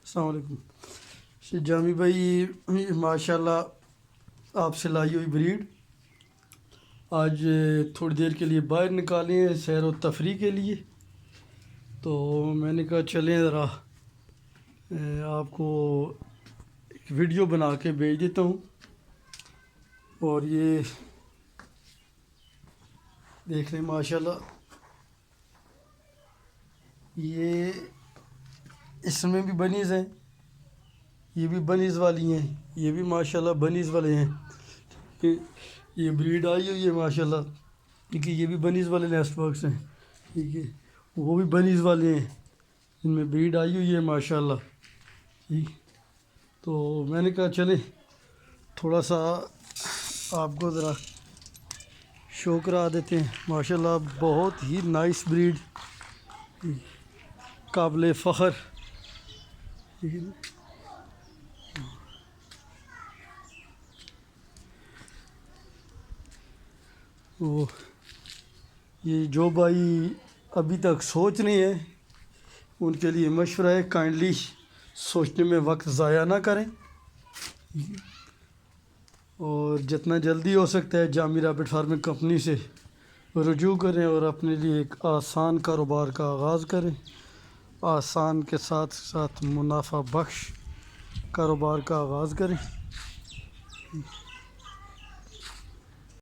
السلام علیکم جامی بھائی، ماشاءاللہ آپ سے لائی ہوئی بریڈ آج تھوڑی دیر کے لیے باہر نکالے ہیں سیر و تفریح کے لیے. تو میں نے کہا چلیں ذرا آپ کو ایک ویڈیو بنا کے بھیج دیتا ہوں. اور یہ دیکھ لیں ماشاءاللہ، یہ اس میں بھی بنیز ہیں، یہ بھی بنیز والی ہیں، یہ بھی ماشاءاللہ بنیز والے ہیں. یہ بریڈ آئی ہوئی ہے ماشاءاللہ، کیونکہ یہ بھی بنیز والے نیسٹ باکس ہیں. ٹھیک ہے، وہ بھی بنیز والے ہیں، ان میں بریڈ آئی ہوئی ہے ماشاءاللہ. ٹھیک، تو میں نے کہا چلیں تھوڑا سا آپ کو ذرا شو کرا دیتے ہیں. ماشاءاللہ بہت ہی نائس بریڈ، قابل فخر. ٹھیک ہے، وہ یہ جو بھائی ابھی تک سوچ رہے ہیں ان کے لیے مشورہ ہے، کائنڈلی سوچنے میں وقت ضائع نہ کریں اور جتنا جلدی ہو سکتا ہے جامی ریبٹ فارمنگ کمپنی سے رجوع کریں اور اپنے لیے ایک آسان کاروبار کا آغاز کریں. آسان کے ساتھ ساتھ منافع بخش کاروبار کا آغاز کریں.